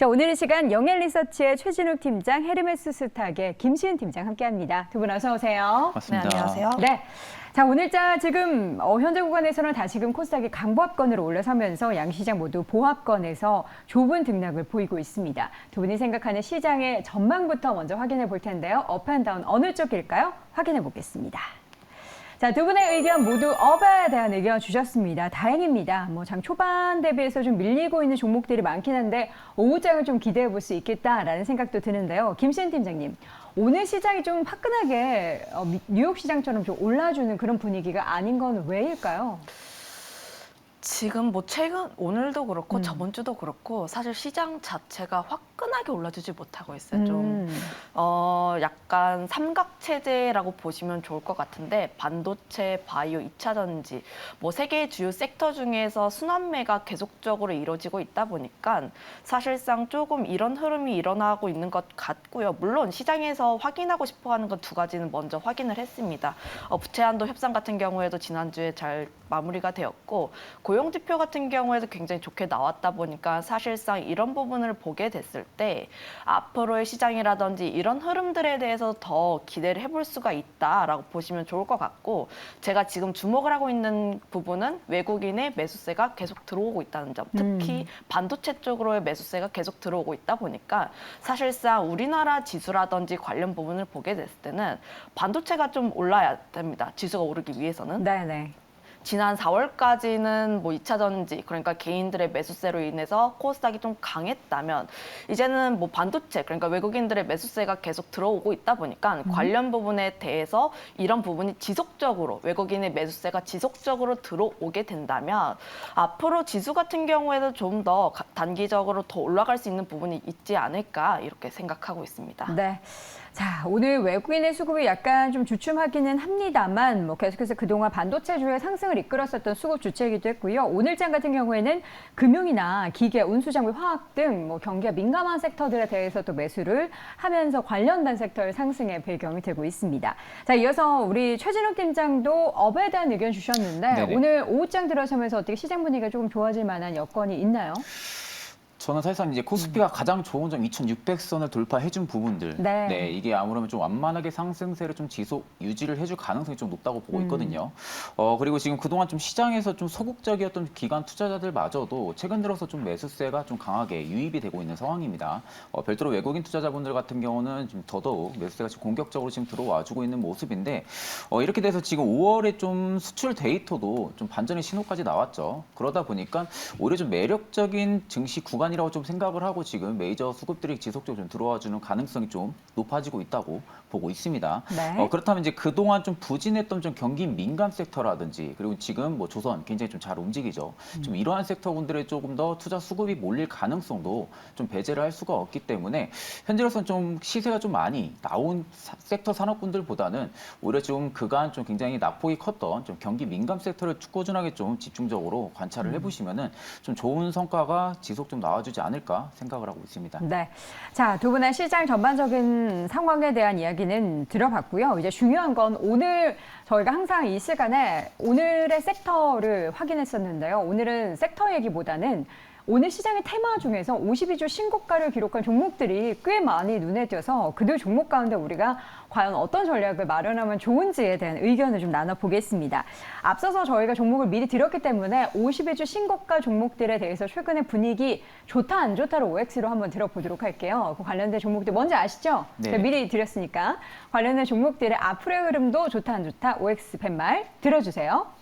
자, 오늘 이 시간 영앤리서치의 최진욱 팀장, 헤르메스 스탁의 김시은 팀장 함께합니다. 두 분 어서 오세요. 맞습니다. 네, 안녕하세요. 네. 자, 오늘자 지금 현재 구간에서는 다시금 코스닥이 강보합권으로 올라서면서 양시장 모두 보합권에서 좁은 등락을 보이고 있습니다. 두 분이 생각하는 시장의 전망부터 먼저 확인해 볼 텐데요. 업앤다운 어느 쪽일까요? 확인해 보겠습니다. 자, 두 분의 의견 모두 업에 대한 의견 주셨습니다. 다행입니다. 장 초반 대비해서 좀 밀리고 있는 종목들이 많긴 한데 오후장을 좀 기대해 볼 수 있겠다라는 생각도 드는데요. 김시은 팀장님, 오늘 시장이 좀 화끈하게 뉴욕 시장처럼 좀 올라주는 그런 분위기가 아닌 건 왜일까요? 지금 최근 오늘도 그렇고 저번 주도 그렇고 사실 시장 자체가 화끈하게 올라주지 못하고 있어요. 좀 약간 삼각 체제라고 보시면 좋을 것 같은데 반도체, 바이오, 2차 전지 세계의 주요 섹터 중에서 순환매가 계속적으로 이루어지고 있다 보니까 사실상 조금 이런 흐름이 일어나고 있는 것 같고요. 물론 시장에서 확인하고 싶어하는 건 두 가지는 먼저 확인을 했습니다. 부채한도 협상 같은 경우에도 지난주에 잘 마무리가 되었고 고용지표 같은 경우에도 굉장히 좋게 나왔다 보니까 사실상 이런 부분을 보게 됐을 때 앞으로의 시장이라든지 이런 흐름들에 대해서 더 기대를 해볼 수가 있다라고 보시면 좋을 것 같고 제가 지금 주목을 하고 있는 부분은 외국인의 매수세가 계속 들어오고 있다는 점, 특히 반도체 쪽으로의 매수세가 계속 들어오고 있다 보니까 사실상 우리나라 지수라든지 관련 부분을 보게 됐을 때는 반도체가 좀 올라야 됩니다. 지수가 오르기 위해서는. 네네. 지난 4월까지는 2차 전지, 그러니까 개인들의 매수세로 인해서 코스닥이 좀 강했다면 이제는 반도체, 그러니까 외국인들의 매수세가 계속 들어오고 있다 보니까 관련 부분에 대해서 이런 부분이 지속적으로 외국인의 매수세가 지속적으로 들어오게 된다면 앞으로 지수 같은 경우에도 좀 더 단기적으로 더 올라갈 수 있는 부분이 있지 않을까 이렇게 생각하고 있습니다. 네. 자, 오늘 외국인의 수급이 약간 좀 주춤하기는 합니다만 계속해서 그동안 반도체주의 상승을 이끌었었던 수급 주체이기도 했고요. 오늘장 같은 경우에는 금융이나 기계, 운수장비, 화학 등 경기가 민감한 섹터들에 대해서 또 매수를 하면서 관련된 섹터의 상승의 배경이 되고 있습니다. 자, 이어서 우리 최진욱 팀장도 업에 대한 의견 주셨는데 네네. 오늘 오후장 들어서면서 어떻게 시장 분위기가 조금 좋아질 만한 여건이 있나요? 저는 사실상 이제 코스피가 가장 좋은 점 2,600선을 돌파해준 부분들. 네. 이게 아무래도 좀 완만하게 상승세를 좀 지속 유지를 해줄 가능성이 좀 높다고 보고 있거든요. 그리고 지금 그동안 좀 시장에서 좀 소극적이었던 기관 투자자들마저도 최근 들어서 좀 매수세가 좀 강하게 유입이 되고 있는 상황입니다. 별도로 외국인 투자자분들 같은 경우는 지금 더더욱 매수세가 지금 공격적으로 지금 들어와주고 있는 모습인데 이렇게 돼서 지금 5월에 좀 수출 데이터도 좀 반전의 신호까지 나왔죠. 그러다 보니까 오히려 좀 매력적인 증시 구간 이라고 좀 생각을 하고 지금 메이저 수급들이 지속적으로 좀 들어와주는 가능성이 좀 높아지고 있다고 보고 있습니다. 네. 그렇다면 이제 그동안 좀 부진했던 좀 경기 민감 섹터라든지 그리고 지금 조선 굉장히 좀 잘 움직이죠. 좀 이러한 섹터분들에 조금 더 투자 수급이 몰릴 가능성도 좀 배제를 할 수가 없기 때문에 현재로서는 좀 시세가 좀 많이 나온 섹터 산업군들보다는 오히려 좀 그간 좀 굉장히 낙폭이 컸던 좀 경기 민감 섹터를 꾸준하게 좀 집중적으로 관찰을 해보시면은 좀 좋은 성과가 지속 좀 나와주지 않을까 생각을 하고 있습니다. 네. 자, 두 분의 시장 전반적인 상황에 대한 이야기는 들어봤고요. 이제 중요한 건 오늘 저희가 항상 이 시간에 오늘의 섹터를 확인했었는데요. 오늘은 섹터 얘기보다는 오늘 시장의 테마 중에서 52주 신고가를 기록한 종목들이 꽤 많이 눈에 띄어서 그들 종목 가운데 우리가 과연 어떤 전략을 마련하면 좋은지에 대한 의견을 좀 나눠보겠습니다. 앞서서 저희가 종목을 미리 드렸기 때문에 52주 신고가 종목들에 대해서 최근의 분위기 좋다 안 좋다를 OX로 한번 들어보도록 할게요. 그 관련된 종목들 뭔지 아시죠? 네. 제가 미리 드렸으니까 관련된 종목들의 앞으로의 흐름도 좋다 안 좋다 OX 팻말 들어주세요.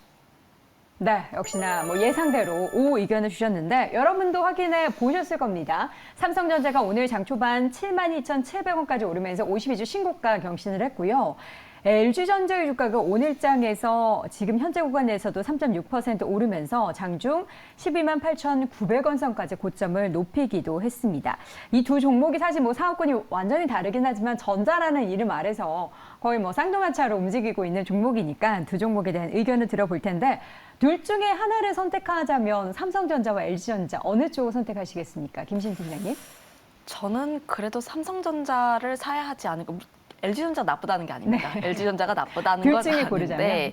네, 역시나 예상대로 O 의견을 주셨는데 여러분도 확인해 보셨을 겁니다. 삼성전자가 오늘 장 초반 72,700원까지 오르면서 52주 신고가 경신을 했고요. LG전자의 주가가 오늘장에서 지금 현재 구간에서도 3.6% 오르면서 장중 128,900원 선까지 고점을 높이기도 했습니다. 이 두 종목이 사실 사업군이 완전히 다르긴 하지만 전자라는 이름 아래서 거의 쌍두마차로 움직이고 있는 종목이니까 두 종목에 대한 의견을 들어볼 텐데 둘 중에 하나를 선택하자면 삼성전자와 LG전자 어느 쪽을 선택하시겠습니까? 김신 팀장님? 저는 그래도 삼성전자를 사야 하지 않을까. LG전자 나쁘다는 게 아닙니다. 네. LG전자가 나쁘다는 둘 건 중에 아닌데 고르자면?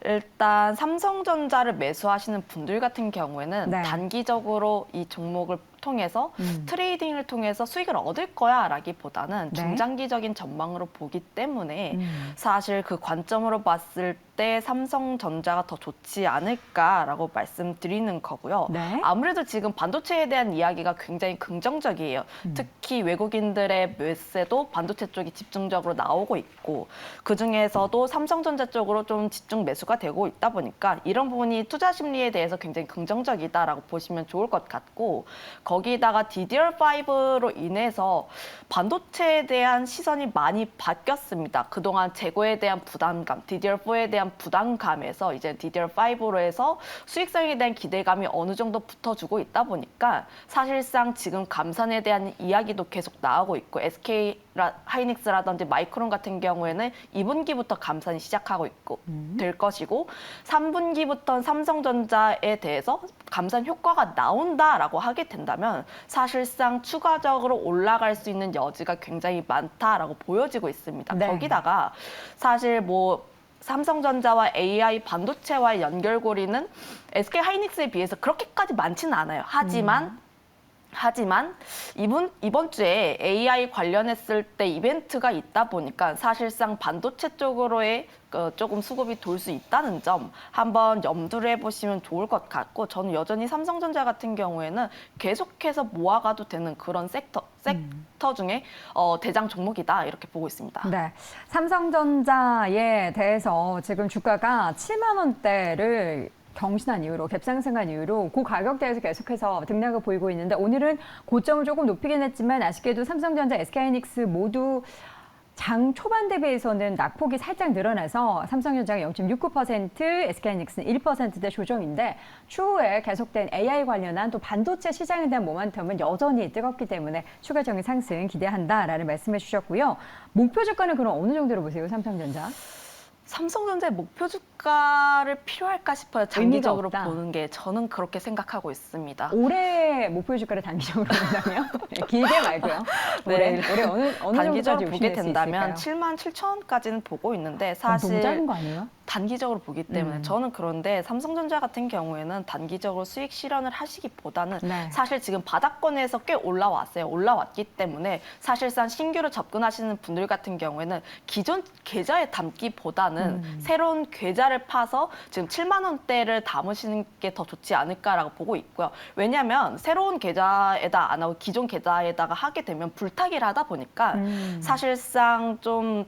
일단 삼성전자를 매수하시는 분들 같은 경우에는 네. 단기적으로 이 종목을 통해서 트레이딩을 통해서 수익을 얻을 거야라기보다는 네. 중장기적인 전망으로 보기 때문에 사실 그 관점으로 봤을 때 삼성전자가 더 좋지 않을까라고 말씀드리는 거고요. 네. 아무래도 지금 반도체에 대한 이야기가 굉장히 긍정적이에요. 특히 외국인들의 매수세도 반도체 쪽이 집중적으로 나오고 있고 그중에서도 삼성전자 쪽으로 좀 집중 매수가 되고 있다 보니까 이런 부분이 투자 심리에 대해서 굉장히 긍정적이다라고 보시면 좋을 것 같고 거기다가 DDR5로 인해서 반도체에 대한 시선이 많이 바뀌었습니다. 그동안 재고에 대한 부담감, DDR4에 대한 부담감에서 이제 DDR5로 해서 수익성에 대한 기대감이 어느 정도 붙어주고 있다 보니까 사실상 지금 감산에 대한 이야기도 계속 나오고 있고 SK 하이닉스라든지 마이크론 같은 경우에는 2분기부터 감산이 시작하고 있고 될 것이고 3분기부터 삼성전자에 대해서 감산 효과가 나온다라고 하게 된다면 사실상 추가적으로 올라갈 수 있는 여지가 굉장히 많다라고 보여지고 있습니다. 네. 거기다가 사실 뭐 삼성전자와 AI 반도체와의 연결고리는 SK 하이닉스에 비해서 그렇게까지 많지는 않아요. 하지만 이번 주에 AI 관련했을 때 이벤트가 있다 보니까 사실상 반도체 쪽으로의 조금 수급이 돌 수 있다는 점 한번 염두를 해보시면 좋을 것 같고 저는 여전히 삼성전자 같은 경우에는 계속해서 모아가도 되는 그런 섹터 중에 대장 종목이다 이렇게 보고 있습니다. 네, 삼성전자에 대해서 지금 주가가 7만 원대를 경신한 이후로 갭상승한 이후로 그 가격대에서 계속해서 등락을 보이고 있는데 오늘은 고점을 조금 높이긴 했지만 아쉽게도 삼성전자, SK하이닉스 모두 장 초반 대비해서는 낙폭이 살짝 늘어나서 삼성전자가 0.69%, SK하이닉스는 1%대 조정인데 추후에 계속된 AI 관련한 또 반도체 시장에 대한 모멘텀은 여전히 뜨겁기 때문에 추가적인 상승 기대한다라는 말씀해 주셨고요. 목표 주가는 그럼 어느 정도로 보세요, 삼성전자? 삼성전자의 목표 주가를 필요할까 싶어요. 장기적으로 없다. 보는 게 저는 그렇게 생각하고 있습니다. 올해 목표 주가를 단기적으로 본다면 길게 말고요. 네. 올해 어느 단기적으로 정도까지 보게 욕심낼 수 된다면 있을까요? 7만 7천까지는 보고 있는데 너무 사실 작은 거 아니에요? 단기적으로 보기 때문에 저는 그런데 삼성전자 같은 경우에는 단기적으로 수익 실현을 하시기보다는 네. 사실 지금 바닥권에서 꽤 올라왔어요. 올라왔기 때문에 사실상 신규로 접근하시는 분들 같은 경우에는 기존 계좌에 담기보다는 새로운 계좌를 파서 지금 7만 원대를 담으시는 게 더 좋지 않을까라고 보고 있고요. 왜냐하면 새로운 계좌에다 안 하고 기존 계좌에다가 하게 되면 불타기를 하다 보니까 사실상 좀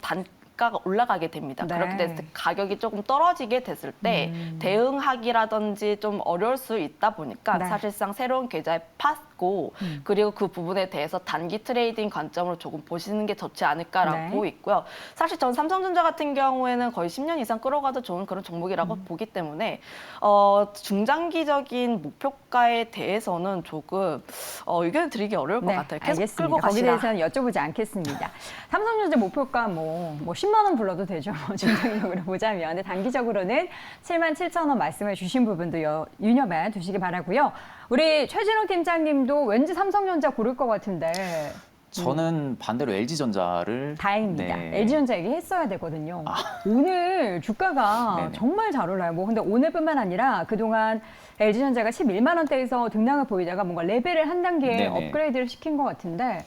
가가 올라가게 됩니다. 네. 그렇게 됐을 때 가격이 조금 떨어지게 됐을 때 대응하기라든지 좀 어려울 수 있다 보니까 네. 사실상 새로운 계좌에 팠고 그리고 그 부분에 대해서 단기 트레이딩 관점으로 조금 보시는 게 좋지 않을까라고 네. 보고 있고요. 사실 전 삼성전자 같은 경우에는 거의 10년 이상 끌어가도 좋은 그런 종목이라고 보기 때문에 중장기적인 목표가에 대해서는 조금 의견을 드리기 어려울 것 같아요. 계속 알겠습니다. 끌고 거기에 가시라. 대해서는 여쭤보지 않겠습니다. 삼성전자 목표가 뭐 10만 원 불러도 되죠. 중장기적으로 보자면. 근데 단기적으로는 7만 7천 원 말씀해 주신 부분도 유념해 두시기 바라고요. 우리 최진호 팀장님도 왠지 삼성전자 고를 것 같은데 저는 반대로 LG전자를 다행입니다. 네. LG전자 얘기했어야 되거든요. 오늘 주가가 네네. 정말 잘 올라요. 뭐 근데 오늘뿐만 아니라 그동안 LG전자가 11만 원대에서 등락을 보이다가 뭔가 레벨을 한 단계 네네. 업그레이드를 시킨 것 같은데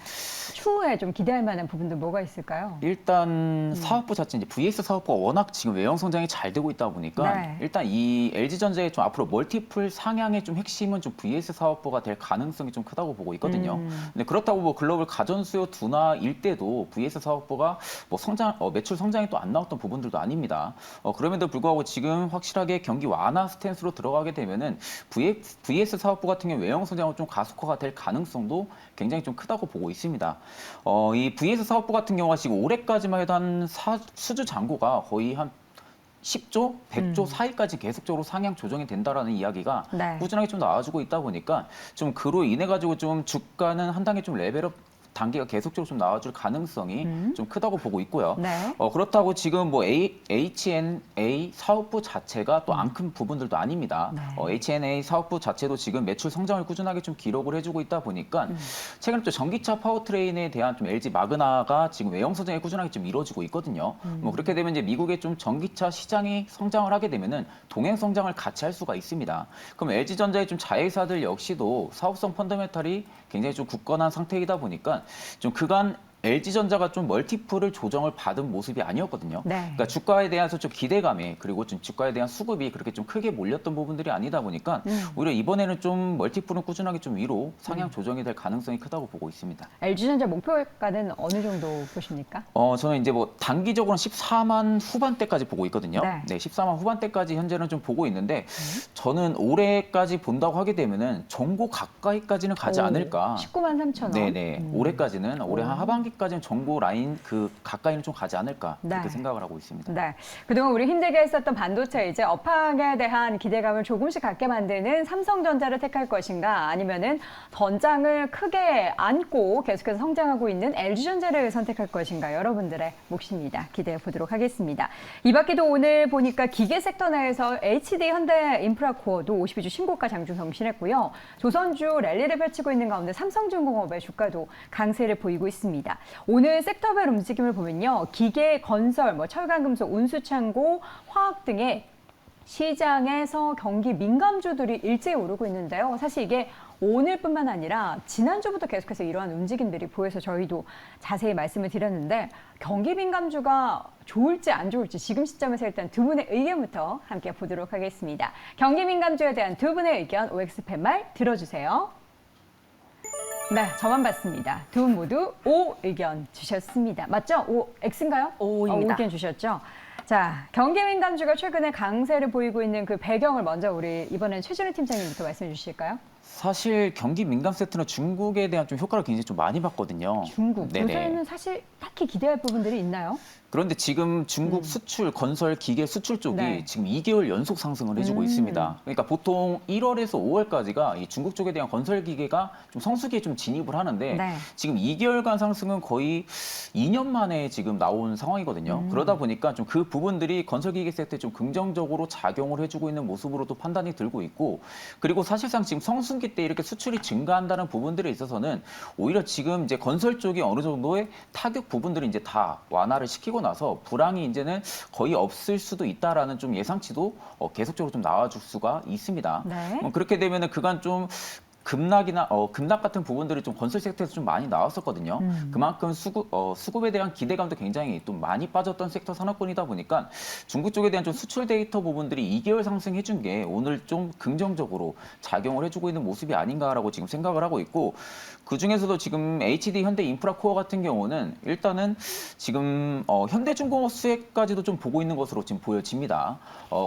추후에 좀 기대할 만한 부분들 뭐가 있을까요? 일단 사업부 자체 이제 VS 사업부가 워낙 지금 외형 성장이 잘 되고 있다 보니까 네. 일단 이 LG전자의 좀 앞으로 멀티플 상향의 좀 핵심은 좀 VS 사업부가 될 가능성이 좀 크다고 보고 있거든요. 근데 그렇다고 뭐 글로벌 가전 수요 둔화일 때도 VS 사업부가 뭐 매출 성장이 또 안 나왔던 부분들도 아닙니다. 그럼에도 불구하고 지금 확실하게 경기 완화 스탠스로 들어가게 되면은 VS 사업부 같은 경우 외형 성장은 좀 가속화가 될 가능성도 굉장히 좀 크다고 보고 있습니다. 이 VS 사업부 같은 경우가 지금 올해까지만 해도 한 수주 잔고가 거의 한 10조, 100조 사이까지 계속적으로 상향 조정이 된다라는 이야기가 네. 꾸준하게 좀 나와주고 있다 보니까 좀 그로 인해 가지고 좀 주가는 한 단계 좀 레벨업 단계가 계속적으로 좀 나와줄 가능성이 좀 크다고 보고 있고요. 네. 그렇다고 지금 뭐 H&A 사업부 자체가 또 안 큰 부분들도 아닙니다. 네. H&A 사업부 자체도 지금 매출 성장을 꾸준하게 좀 기록을 해주고 있다 보니까 최근에 또 전기차 파워트레인에 대한 좀 LG 마그나가 지금 외형 성장이 꾸준하게 좀 이루어지고 있거든요. 뭐 그렇게 되면 이제 미국의 좀 전기차 시장이 성장을 하게 되면은 동행 성장을 같이 할 수가 있습니다. 그럼 LG전자의 좀 자회사들 역시도 사업성 펀더멘탈이 굉장히 좀 굳건한 상태이다 보니까 좀 그간 LG전자가 좀 멀티플을 조정을 받은 모습이 아니었거든요. 네. 그러니까 주가에 대해서 좀 기대감이 그리고 좀 주가에 대한 수급이 그렇게 좀 크게 몰렸던 부분들이 아니다 보니까 오히려 이번에는 좀 멀티플은 꾸준하게 좀 위로 상향 조정이 될 가능성이 크다고 보고 있습니다. LG전자 목표가는 어느 정도 보십니까? 저는 이제 뭐 단기적으로는 14만 후반대까지 보고 있거든요. 네. 네, 14만 후반대까지 현재는 좀 보고 있는데 저는 올해까지 본다고 하게 되면은 정고 가까이까지는 가지 않을까. 19만 3천 원. 네네. 올해까지는 올해 한 하반기까지는 정고 라인 그 가까이는 좀 가지 않을까 그렇게 네. 생각을 하고 있습니다. 네. 그동안 우리 힘들게 했었던 반도체 이제 업황에 대한 기대감을 조금씩 갖게 만드는 삼성전자를 택할 것인가 아니면은 전장을 크게 안고 계속해서 성장하고 있는 LG전자를 선택할 것인가 여러분들의 몫입니다. 기대해 보도록 하겠습니다. 이 밖에도 오늘 보니까 기계 섹터 내에서 HD 현대인프라코어도 52주 신고가 장중 경신했고요. 조선주 랠리를 펼치고 있는 가운데 삼성중공업의 주가도 강세를 보이고 있습니다. 오늘 섹터별 움직임을 보면요. 기계, 건설, 철강금속, 운수창고, 화학 등의 시장에서 경기 민감주들이 일제히 오르고 있는데요. 사실 이게 오늘뿐만 아니라 지난주부터 계속해서 이러한 움직임들이 보여서 저희도 자세히 말씀을 드렸는데 경기 민감주가 좋을지 안 좋을지 지금 시점에서 일단 두 분의 의견부터 함께 보도록 하겠습니다. 경기 민감주에 대한 두 분의 의견 OX 팻말 들어주세요. 네, 저만 봤습니다. 두 분 모두 O 의견 주셨습니다. 맞죠? O, X인가요? O입니다. O 의견 주셨죠? 자, 경기 민감주가 최근에 강세를 보이고 있는 그 배경을 먼저 우리 이번엔 최준우 팀장님부터 말씀해 주실까요? 사실 경기 민감 세트는 중국에 대한 좀 효과를 굉장히 좀 많이 봤거든요. 중국. 네네. 요새는 사실 딱히 기대할 부분들이 있나요? 그런데 지금 중국 수출, 건설, 기계 수출 쪽이 네. 지금 2개월 연속 상승을 해주고 있습니다. 그러니까 보통 1월에서 5월까지가 이 중국 쪽에 대한 건설 기계가 좀 성수기에 좀 진입을 하는데 네. 지금 2개월간 상승은 거의 2년 만에 지금 나온 상황이거든요. 그러다 보니까 좀 그 부분들이 건설 기계 세트에 좀 긍정적으로 작용을 해주고 있는 모습으로도 판단이 들고 있고 그리고 사실상 지금 성수기 때 이렇게 수출이 증가한다는 부분들에 있어서는 오히려 지금 이제 건설 쪽이 어느 정도의 타격 부분들이 이제 다 완화를 시키고 나서 불황이 이제는 거의 없을 수도 있다라는 좀 예상치도 계속적으로 좀 나와줄 수가 있습니다. 네. 그렇게 되면은 그간 좀 급락이나 급락 같은 부분들이 좀 건설 섹터에서 좀 많이 나왔었거든요. 그만큼 수급에 대한 기대감도 굉장히 또 많이 빠졌던 섹터 산업군이다 보니까 중국 쪽에 대한 좀 수출 데이터 부분들이 2개월 상승해준 게 오늘 좀 긍정적으로 작용을 해주고 있는 모습이 아닌가라고 지금 생각을 하고 있고 그 중에서도 지금 HD 현대인프라코어 같은 경우는 일단은 지금 현대중공업 수혜까지도 좀 보고 있는 것으로 지금 보여집니다.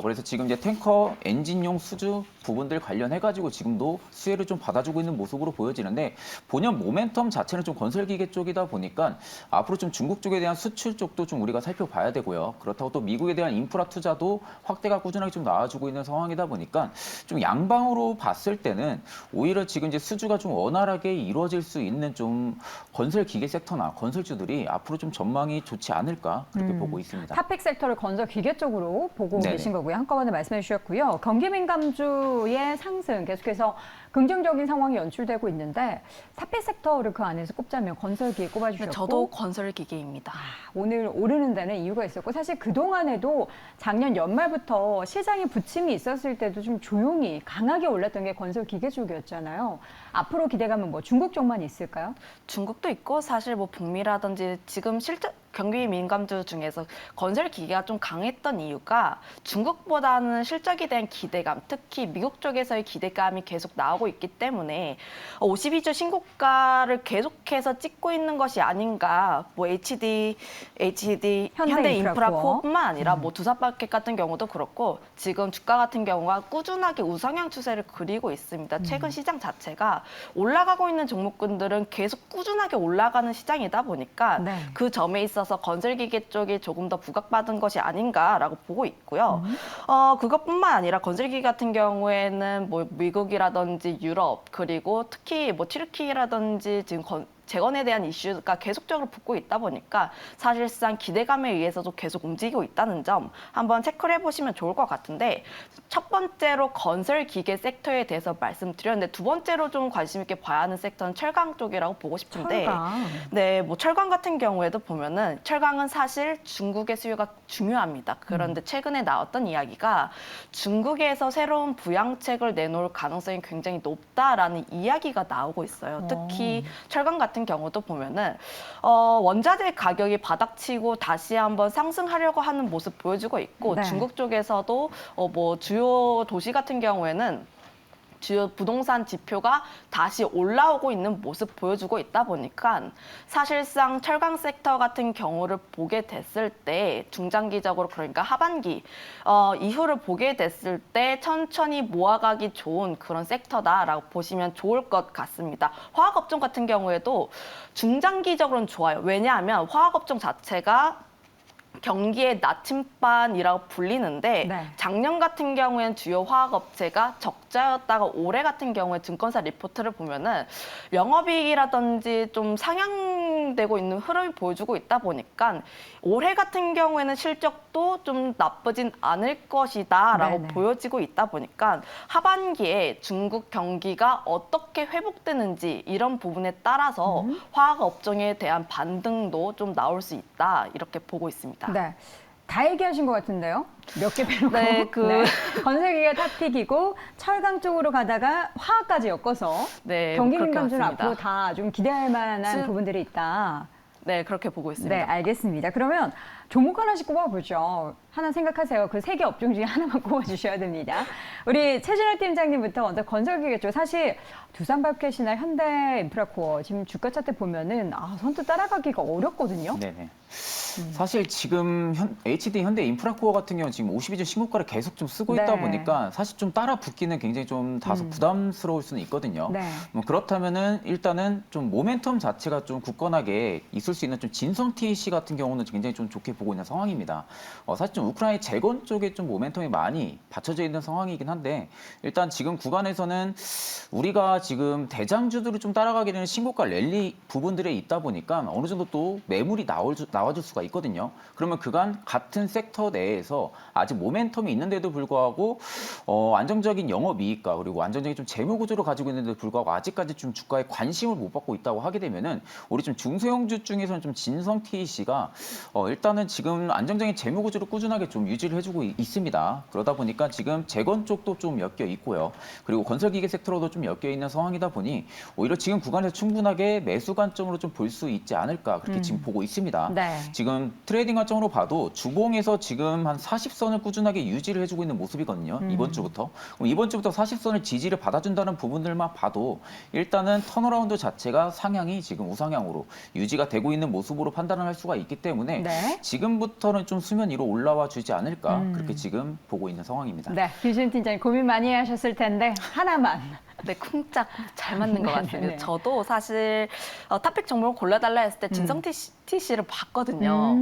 그래서 지금 이제 탱커 엔진용 수주 부분들 관련해가지고 지금도 수혜를 좀 받아주고 있는 모습으로 보여지는데 본연 모멘텀 자체는 좀 건설기계 쪽이다 보니까 앞으로 좀 중국 쪽에 대한 수출 쪽도 좀 우리가 살펴봐야 되고요. 그렇다고 또 미국에 대한 인프라 투자도 확대가 꾸준하게 좀 나와주고 있는 상황이다 보니까 좀 양방으로 봤을 때는 오히려 지금 이제 수주가 좀 원활하게 이루어질 수 있는 좀 건설 기계 섹터나 건설주들이 앞으로 좀 전망이 좋지 않을까 그렇게 보고 있습니다. 탑픽 섹터를 건설 기계 쪽으로 보고 네네. 계신 거고요. 한꺼번에 말씀해 주셨고요. 경기 민감주의 상승 계속해서 긍정적인 상황이 연출되고 있는데 탑픽 섹터를 그 안에서 꼽자면 건설기에 꼽아주셨고 저도 건설 기계입니다. 오늘 오르는 데는 이유가 있었고 사실 그동안에도 작년 연말부터 시장에 부침이 있었을 때도 좀 조용히 강하게 올랐던 게 건설 기계 쪽이었잖아요. 앞으로 기대감은 뭐 중국 쪽만 있을까요? 중국도 있고 사실 뭐 북미라든지 지금 실제 경기 민감주 중에서 건설 기계가 좀 강했던 이유가 중국보다는 실적에 대한 기대감, 특히 미국 쪽에서의 기대감이 계속 나오고 있기 때문에 52주 신고가를 계속해서 찍고 있는 것이 아닌가. 뭐 HD 현대인프라코어뿐만 아니라 뭐 두산마켓 같은 경우도 그렇고 지금 주가 같은 경우가 꾸준하게 우상향 추세를 그리고 있습니다. 최근 시장 자체가 올라가고 있는 종목군들은 계속 꾸준하게 올라가는 시장이다 보니까 네. 그 점에 있어서 건설기계 쪽이 조금 더 부각받은 것이 아닌가라고 보고 있고요. 그것뿐만 아니라 건설기계 같은 경우에는 뭐 미국이라든지 유럽 그리고 특히 뭐 튀르키예라든지 지금 재건에 대한 이슈가 계속적으로 붙고 있다 보니까 사실상 기대감에 의해서도 계속 움직이고 있다는 점 한번 체크를 해보시면 좋을 것 같은데, 첫 번째로 건설 기계 섹터에 대해서 말씀드렸는데, 두 번째로 좀 관심 있게 봐야 하는 섹터는 철강 쪽이라고 보고 싶은데, 철강. 네, 뭐 철강 같은 경우에도 보면은 철강은 사실 중국의 수요가 중요합니다. 그런데 최근에 나왔던 이야기가 중국에서 새로운 부양책을 내놓을 가능성이 굉장히 높다라는 이야기가 나오고 있어요. 특히 철강 같은 경우도 보면은 원자재 가격이 바닥치고 다시 한번 상승하려고 하는 모습 보여주고 있고, 네. 중국 쪽에서도 뭐 주요 도시 같은 경우에는 주요 부동산 지표가 다시 올라오고 있는 모습 보여주고 있다 보니까 사실상 철강 섹터 같은 경우를 보게 됐을 때 중장기적으로, 그러니까 하반기 이후를 보게 됐을 때 천천히 모아가기 좋은 그런 섹터다라고 보시면 좋을 것 같습니다. 화학업종 같은 경우에도 중장기적으로는 좋아요. 왜냐하면 화학업종 자체가 경기의 나침반이라고 불리는데, 네. 작년 같은 경우에는 주요 화학업체가 적자였다가 올해 같은 경우에 증권사 리포트를 보면은 영업이익이라든지 좀 상향되고 있는 흐름이 보여주고 있다 보니까 올해 같은 경우에는 실적도 좀 나쁘진 않을 것이다라고 네네. 보여지고 있다 보니까 하반기에 중국 경기가 어떻게 회복되는지 이런 부분에 따라서 화학업종에 대한 반등도 좀 나올 수 있다, 이렇게 보고 있습니다. 네. 다 얘기하신 것 같은데요? 몇 개 빼놓고. 네, 건설기가 탑픽이고 철강 쪽으로 가다가 화학까지 엮어서 네, 경기 그렇게 민감주는 봤습니다. 앞으로 다 좀 기대할 만한 지- 부분들이 있다. 네, 그렇게 보고 있습니다. 네, 알겠습니다. 그러면 종목 하나씩 꼽아보죠. 하나 생각하세요. 그 세 개 업종 중에 하나만 꼽아주셔야 됩니다. 우리 최진호 팀장님부터 먼저 건설기계 쪽. 사실 두산바켓이나 현대인프라코어 지금 주가 차트 보면은 선뜻 따라가기가 어렵거든요. 네네. 사실 지금 HD 현대인프라코어 같은 경우는 지금 52주 신고가를 계속 좀 쓰고 있다 네. 보니까 사실 좀 따라 붙기는 굉장히 좀 다소 부담스러울 수는 있거든요. 네. 뭐 그렇다면은 일단은 좀 모멘텀 자체가 좀 굳건하게 있을 수 있는 좀 진성 TEC 같은 경우는 굉장히 좀 좋게 보고 있는 상황입니다. 사실 좀 우크라이나 재건 쪽에 좀 모멘텀이 많이 받쳐져 있는 상황이긴 한데, 일단 지금 구간에서는 우리가 지금 대장주들을 좀 따라가게 되는 신고가 랠리 부분들에 있다 보니까 어느 정도 또 매물이 나와줄 수가 있거든요. 그러면 그간 같은 섹터 내에서 아직 모멘텀이 있는데도 불구하고 안정적인 영업이익과 그리고 안정적인 좀 재무 구조를 가지고 있는데도 불구하고 아직까지 좀 주가에 관심을 못 받고 있다고 하게 되면은 우리 좀 중소형주 중에서는 좀 진성 TEC가 일단은 지금 안정적인 재무 구조를 꾸준하게 좀 유지를 해주고 있습니다. 그러다 보니까 지금 재건 쪽도 좀 엮여 있고요. 그리고 건설기계 섹터로도 좀 엮여 있는 상황이다 보니 오히려 지금 구간에서 충분하게 매수 관점으로 좀 볼 수 있지 않을까, 그렇게 지금 보고 있습니다. 네. 지금 트레이딩 관점으로 봐도 주봉에서 지금 한 40선을 꾸준하게 유지를 해주고 있는 모습이거든요. 이번 주부터. 그럼 이번 주부터 40선을 지지를 받아준다는 부분들만 봐도 일단은 턴어라운드 자체가 상향이 지금 우상향으로 유지가 되고 있는 모습으로 판단을 할 수가 있기 때문에 네. 지금부터는 좀 수면 위로 올라와 주지 않을까, 그렇게 지금 보고 있는 상황입니다. 네, 김준 팀장님 고민 많이 하셨을 텐데 하나만. 네, 쿵짝 잘 맞는 것 같습니다. 네네. 저도 사실 탑픽 종목을 골라달라 했을 때 진성 TC를 봤거든요.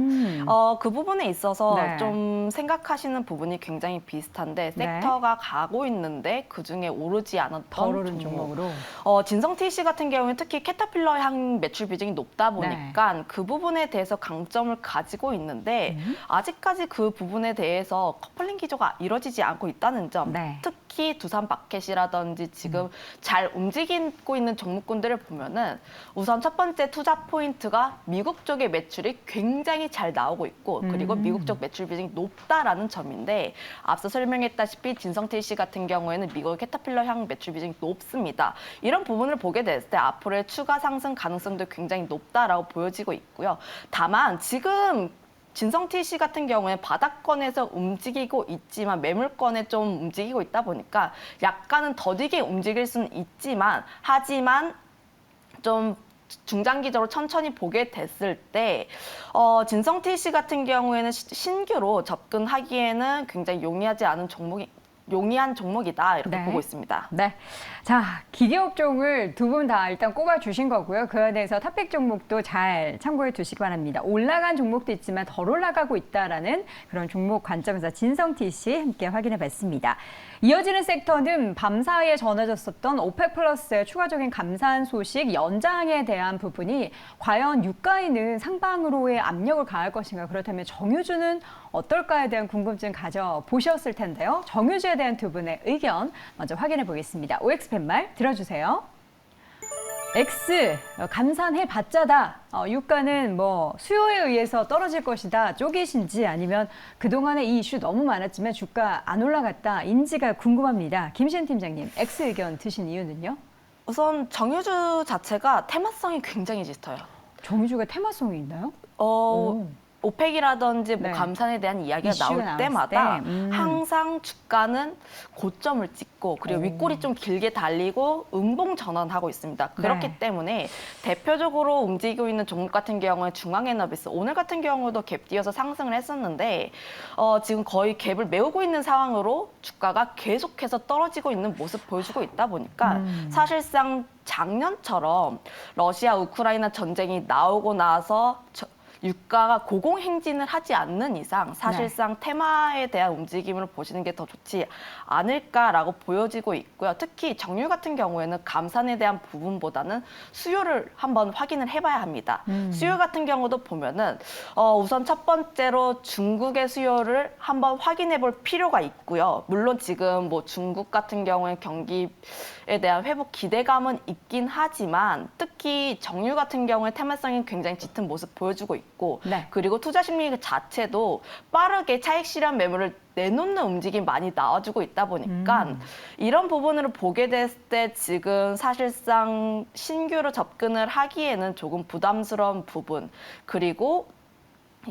그 부분에 있어서 네. 좀 생각하시는 부분이 굉장히 비슷한데, 네. 섹터가 가고 있는데 그중에 오르지 않았던 더 오르는 종목. 종목으로. 진성 TC 같은 경우는 특히 캐터필러 향 매출 비중이 높다 보니까 네. 그 부분에 대해서 강점을 가지고 있는데 아직까지 그 부분에 대해서 커플링 기조가 이루어지지 않고 있다는 점, 네. 특히 두산마켓이라든지 지금 잘 움직이고 있는 종목군들을 보면은 우선 첫 번째 투자 포인트가 미국 쪽의 매출이 굉장히 잘 나오고 있고, 그리고 미국 쪽 매출 비중이 높다라는 점인데, 앞서 설명했다시피 진성 TC 같은 경우에는 미국의 캐터필러 향 매출 비중이 높습니다. 이런 부분을 보게 됐을 때 앞으로의 추가 상승 가능성도 굉장히 높다라고 보여지고 있고요. 다만 지금 진성 TC 같은 경우에 바닥권에서 움직이고 있지만 매물권에 좀 움직이고 있다 보니까 약간은 더디게 움직일 수는 있지만, 하지만 좀 중장기적으로 천천히 보게 됐을 때 진성 TC 같은 경우에는 신규로 접근하기에는 굉장히 용이한 종목이다, 이렇게 네. 보고 있습니다. 네. 자, 기계업종을 두 분 다 일단 꼽아주신 거고요. 그 안에서 탑픽 종목도 잘 참고해 두시기 바랍니다. 올라간 종목도 있지만 덜 올라가고 있다라는 그런 종목 관점에서 진성 TC 함께 확인해 봤습니다. 이어지는 섹터는 밤사이에 전해졌었던 오펙 플러스의 추가적인 감산 소식 연장에 대한 부분이 과연 유가에는 상방으로의 압력을 가할 것인가, 그렇다면 정유주는 어떨까에 대한 궁금증 가져보셨을 텐데요. 정유주에 대한 두 분의 의견 먼저 확인해 보겠습니다. OX 팻말 들어주세요. X, 감산해봤자다. 유가는 뭐 수요에 의해서 떨어질 것이다 쪽이신지, 아니면 그동안에 이 이슈 너무 많았지만 주가 안 올라갔다 인지가 궁금합니다. 김신 팀장님, X 의견 드신 이유는요? 우선 정유주 자체가 테마성이 굉장히 짙어요. 정유주가 테마성이 있나요? 오펙이라든지 뭐 네. 감산에 대한 이야기가 이슈가 나올 나왔을 때마다 때, 항상 주가는 고점을 찍고, 그리고 윗골이 좀 길게 달리고 음봉 전환하고 있습니다. 그렇기 네. 때문에 대표적으로 움직이고 있는 종목 같은 경우에 중앙에너비스, 오늘 같은 경우도 갭 띄어서 상승을 했었는데 지금 거의 갭을 메우고 있는 상황으로 주가가 계속해서 떨어지고 있는 모습 보여주고 있다 보니까 사실상 작년처럼 러시아 우크라이나 전쟁이 나오고 나서 유가가 고공행진을 하지 않는 이상 사실상 테마에 대한 움직임을 보시는 게 더 좋지 않을까라고 보여지고 있고요. 특히 정유 같은 경우에는 감산에 대한 부분보다는 수요를 한번 확인을 해봐야 합니다. 수요 같은 경우도 보면은 우선 첫 번째로 중국의 수요를 한번 확인해 볼 필요가 있고요. 물론 지금 뭐 중국 같은 경우에 경기에 대한 회복 기대감은 있긴 하지만 특히 정유 같은 경우에 테마성이 굉장히 짙은 모습 보여주고 있고, 네. 그리고 투자 심리 자체도 빠르게 차익 실현 매물을 내놓는 움직임이 많이 나와주고 있다 보니까 이런 부분을 보게 됐을 때 지금 사실상 신규로 접근을 하기에는 조금 부담스러운 부분, 그리고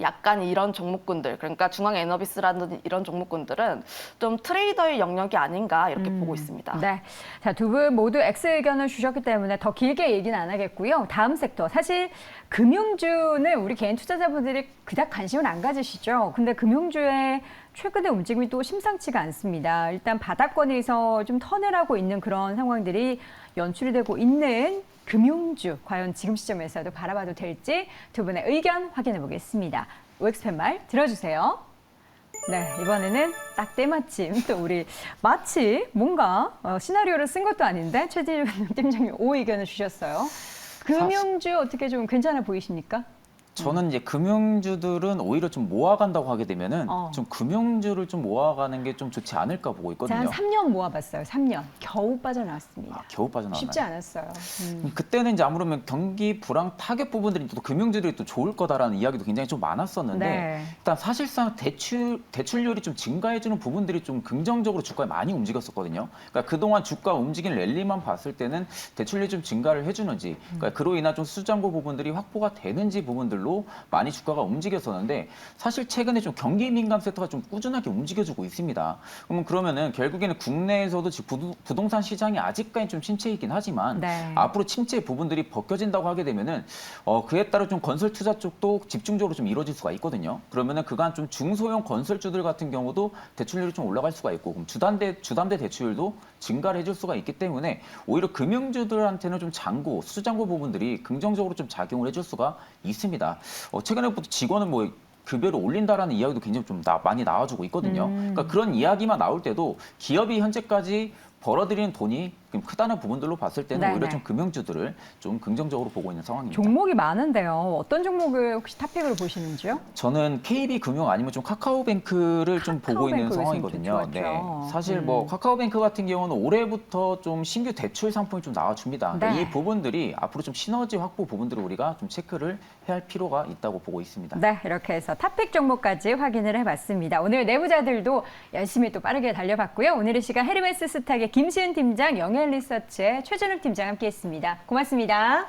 약간 이런 종목군들, 그러니까 중앙에너비스라든지 이런 종목군들은 좀 트레이더의 영역이 아닌가 이렇게 보고 있습니다. 네. 자, 두 분 모두 X 의견을 주셨기 때문에 더 길게 얘기는 안 하겠고요. 다음 섹터. 사실 금융주는 우리 개인 투자자분들이 그닥 관심을 안 가지시죠. 근데 금융주의 최근의 움직임이 또 심상치가 않습니다. 일단 바닥권에서 좀 턴을 하고 있는 그런 상황들이 연출이 되고 있는 금융주, 과연 지금 시점에서도 바라봐도 될지 두 분의 의견 확인해 보겠습니다. OX 팻말 들어주세요. 네, 이번에는 딱 때마침 또 우리 마치 뭔가 시나리오를 쓴 것도 아닌데 최진준 팀장님 O 의견을 주셨어요. 금융주 어떻게 좀 괜찮아 보이십니까? 저는 이제 금융주들은 오히려 좀 모아간다고 하게 되면은 좀 금융주를 좀 모아가는 게 좀 좋지 않을까 보고 자, 있거든요. 한 3년 모아봤어요. 3년. 겨우 빠져나왔습니다. 겨우 빠져나왔나요? 쉽지 않았어요. 그때는 이제 아무러면 경기 불황 타격 부분들이 또 금융주들이 또 좋을 거다라는 이야기도 굉장히 좀 많았었는데 네. 일단 사실상 대출률이 좀 증가해주는 부분들이 좀 긍정적으로 주가에 많이 움직였었거든요. 그러니까 그동안 주가 움직인 랠리만 봤을 때는 대출률이 좀 증가를 해주는지, 그러니까 그로 인한 좀 수장고 부분들이 확보가 되는지 부분들로 많이 주가가 움직였었는데 사실 최근에 좀 경기 민감 섹터가 좀 꾸준하게 움직여주고 있습니다. 그러면은 결국에는 국내에서도 지금 부동산 시장이 아직까지 좀 침체이긴 하지만 네. 앞으로 침체 부분들이 벗겨진다고 하게 되면은 그에 따라 좀 건설 투자 쪽도 집중적으로 좀 이루어질 수가 있거든요. 그러면은 그간 좀 중소형 건설주들 같은 경우도 대출률이 좀 올라갈 수가 있고, 그럼 주담대 대출률도 증가를 해줄 수가 있기 때문에 오히려 금융주들한테는 좀 수장고 부분들이 긍정적으로 좀 작용을 해줄 수가 있습니다. 최근에부터 직원은 뭐 급여를 올린다라는 이야기도 굉장히 좀 많이 나와주고 있거든요. 그러니까 그런 이야기만 나올 때도 기업이 현재까지 벌어들이는 돈이 크다는 부분들로 봤을 때는 네네. 오히려 좀 금융주들을 좀 긍정적으로 보고 있는 상황입니다. 종목이 많은데요. 어떤 종목을 혹시 탑픽으로 보시는지요? 저는 KB금융 아니면 좀 카카오뱅크를 좀 보고 있는 카카오뱅크 상황이거든요. 좀 좋았죠. 사실 뭐 카카오뱅크 같은 경우는 올해부터 좀 신규 대출 상품이 좀 나와줍니다. 그러니까 네. 이 부분들이 앞으로 좀 시너지 확보 부분들을 우리가 좀 체크를 해야 할 필요가 있다고 보고 있습니다. 네, 이렇게 해서 탑픽 종목까지 확인을 해봤습니다. 오늘 내부자들도 열심히 또 빠르게 달려봤고요. 오늘 이 시간 헤르메스 스탁의 김시은 팀장, 영앤리서치의 최준욱 팀장 함께했습니다. 고맙습니다.